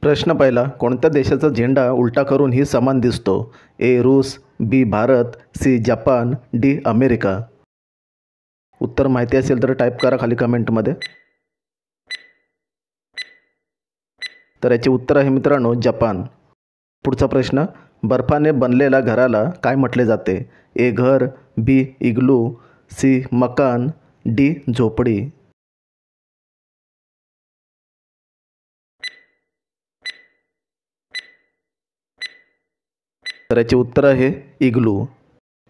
प्रश्न पहिला, कोणत्या देशाचा झेंडा उलटा करून ही समान दिसतो? ए रूस, B Bharat, C Japan, D America. उत्तर माहिती असेल तर टाईप करा खाली कमेंटमध्ये. तर याचे उत्तर आहे मित्रांनो जपान. पुढचा प्रश्न, बर्फाने बनलेल्या घराला काय म्हटले जाते? ए घर, बी इग्लू, सी मकान, डी झोपडी. तर याचे उत्तर आहे इग्लू.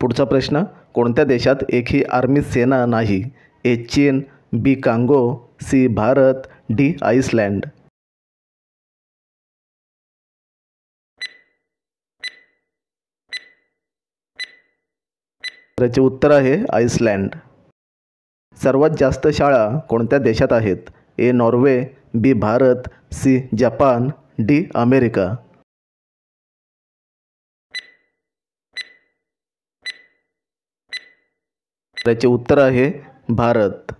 पुढचा प्रश्न, कोणत्या देशात एकही आर्मी सेना नाही? ए चीन, B Congo, C Bharat, D Iceland. याचे उत्तर आहे आइसलँड. सर्वात जास्त शाळा कोणत्या देशात आहेत? A Norway, B Bharat, C Japan, D America. याचे उत्तर आहे भारत.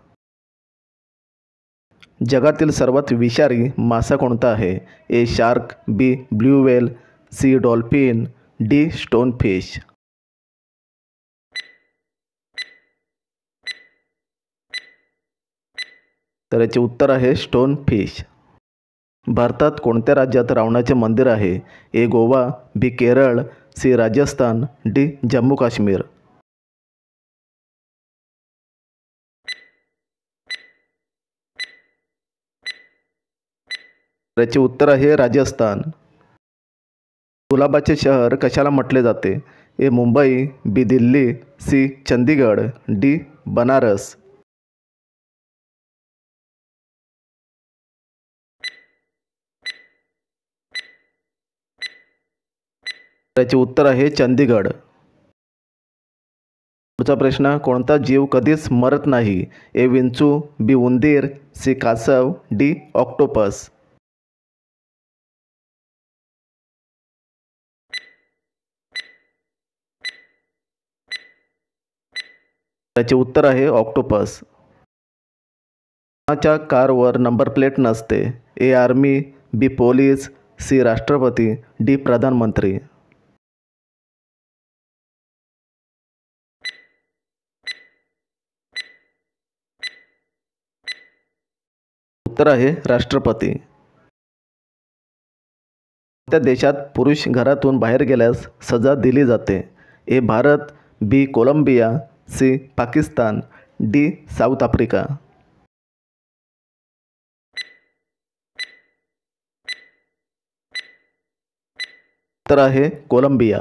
जगातील सर्वात विषारी मासा कोणता आहे? A shark, B blue whale, C dolphin, D stonefish. तर याचे उत्तर आहे स्टोनफिश. भारतात कोणत्या राज्यात रावणाचे मंदिर आहे? ए गोवा, बी केरळ, सी राजस्थान, डी जम्मू काश्मीर. याचे उत्तर आहे राजस्थान. गुलाबाचे शहर कशाला म्हटले जाते? ए मुंबई, बी दिल्ली, सी चंदीगड, डी बनारस. याचे उत्तर आहे चंदीगड. पुढचा प्रश्न, कोणता जीव कधीच मरत नाही? ए विंचू, बी उंदीर, सी कासव, डी ऑक्टोपस. याचे उत्तर आहे ऑक्टोपस. कोणाच्या कारवर नंबर प्लेट नसते? ए आर्मी, बी पोलीस, सी राष्ट्रपती, डी प्रधानमंत्री. उत्तर आहे राष्ट्रपती. कोणत्या देशात पुरुष घरातून बाहेर गेल्यास सजा दिली जाते? A Bharat, B Colombia, C Pakistan, D South Africa. उत्तर आहे कोलंबिया.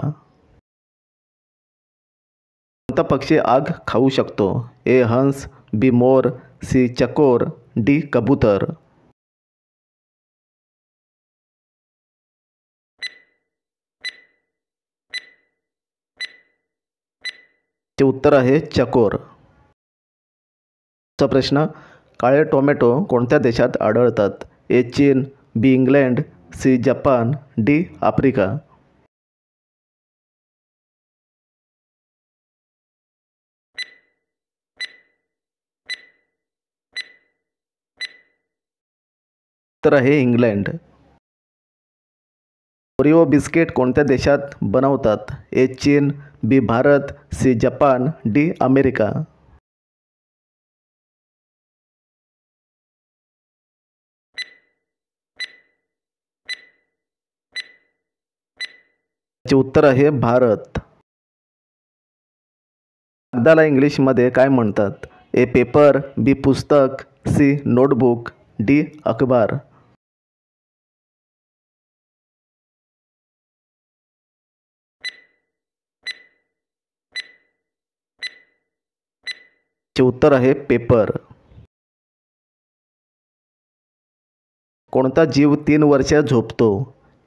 कोणता पक्षी आग खाऊ शकतो? ए हंस, बी मोर, सी चकोर, डी कबूतर. चे उत्तर आहे चकोर. चा प्रश्न, काळे टोमॅटो कोणत्या देशात आढळतात? ए चीन, B England, C Japan, D Africa. उत्तर आहे इंग्लंड. ओरिओ बिस्किट कोणत्या देशात बनवतात? ए चीन, B Bharat, C Japan, D America. चे उत्तर आहे भारत. कागदाला इंग्लिशमध्ये काय म्हणतात? ए पेपर, बी पुस्तक, सी नोटबुक, डी अखबार. चे उत्तर आहे पेपर. कोणता जीव 3 वर्ष झोपतो?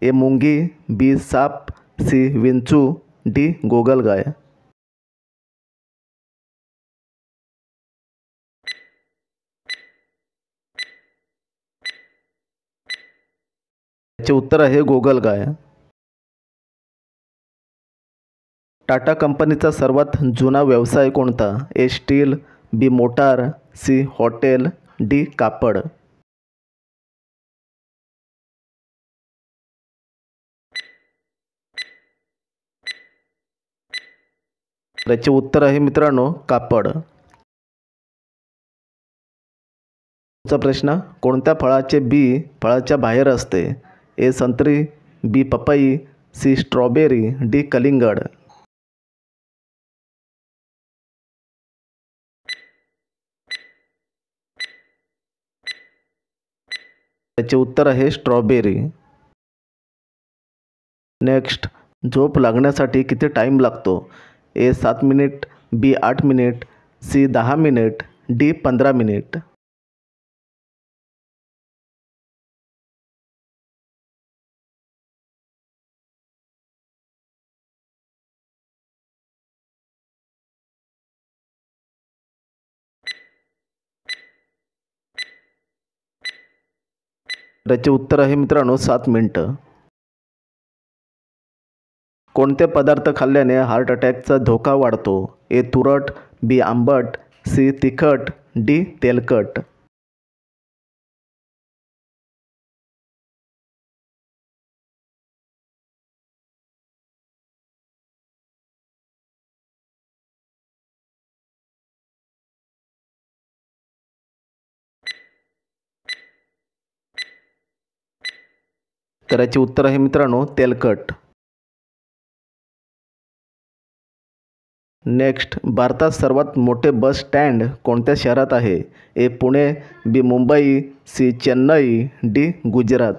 ए मुंगी, बी साप, सी विंचू, डी गोगलगाय. याचे उत्तर आहे गोगलगाय. टाटा कंपनीचा सर्वात जुना व्यवसाय कोणता? ए स्टील, बी मोटार, सी हॉटेल, डी कापड. तर याचे उत्तर आहे मित्रांनो कापड. पुढचा प्रश्न, कोणत्या फळाचे बी फळाच्या बाहेर असते? ए संत्री, बी पपई, सी स्ट्रॉबेरी, डी कलिंगड. त्याचे उत्तर आहे स्ट्रॉबेरी. नेक्स्ट, झोप लागण्यासाठी किती टाईम लागतो? A 7 minute, B 8 minute, C 10 minute, D 15 minute. त्याचे उत्तर आहे मित्रांनो 7 मिनिटं. कोणते पदार्थ खाल्ल्याने हार्ट अटॅकचा धोका वाढतो? ए तुरट, बी आंबट, सी तिखट, डी तेलकट. तर याचे उत्तर आहे मित्रांनो तेलकट. नेक्स्ट, भारतात सर्वात मोठे बस स्टँड कोणत्या शहरात आहे? ए पुणे, बी मुंबई, सी चेन्नई, डी गुजरात.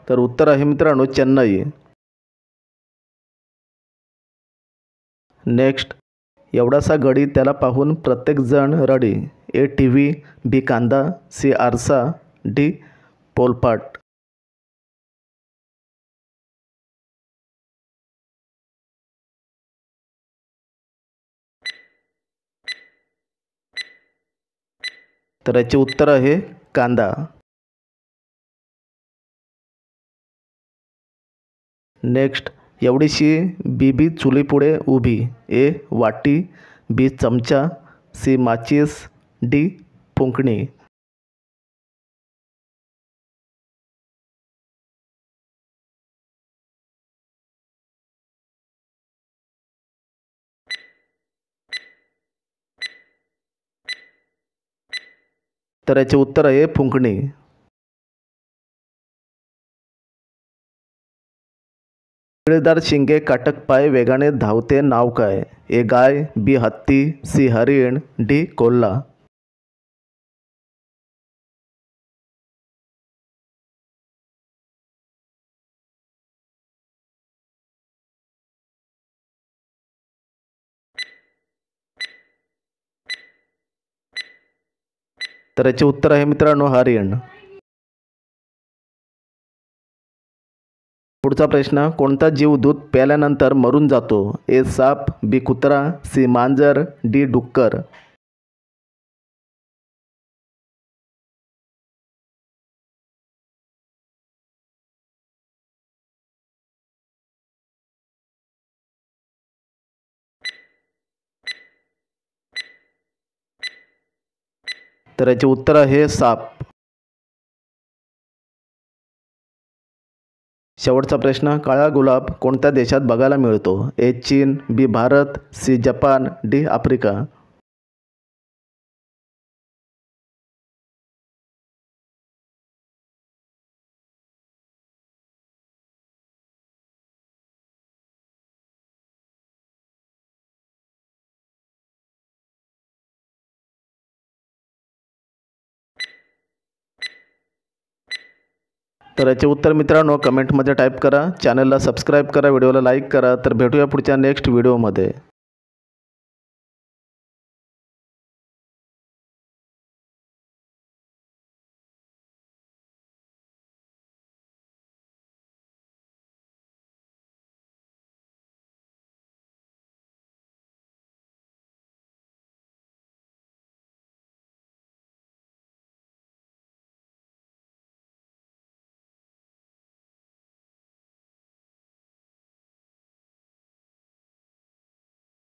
तर उत्तर आहे मित्रांनो चेन्नई. नेक्स्ट, एवढासा गडी त्याला पाहून प्रत्येकजण रडी. ए टीव्ही, बी कांदा, सी आरसा, डी पोलपाट. तर याचे उत्तर आहे कांदा. नेक्स्ट, एवढीशी बीबी चुलीपुढे उभी. ए वाटी, बी चमचा, सी माचीस, डी फुंकणी. तर याचे उत्तर आहे फुंकणी. पिळदार शिंगे काटक पाय वेगाने धावते नाव काय? ए गाय, बी हत्ती, सी हरिण, डी कोल्हा. तर याचे उत्तर आहे मित्रांनो हरिण. पुढचा प्रश्न, कोणता जीव दूध प्यायल्यानंतर मरून जातो? ए साप, बी कुत्रा, सी मांजर, डी डुक्कर. तर याचे उत्तर आहे साप. शेवटचा प्रश्न, काळा गुलाब कोणत्या देशात बघायला मिळतो? ए चीन, B Bharat, C Japan, D Africa. तर याचे उत्तर मित्रांनो कमेंटमध्ये टाईप करा. चॅनलला सबस्क्राईब करा, व्हिडिओला लाईक करा. तर भेटूया पुढच्या नेक्स्ट व्हिडिओमध्ये.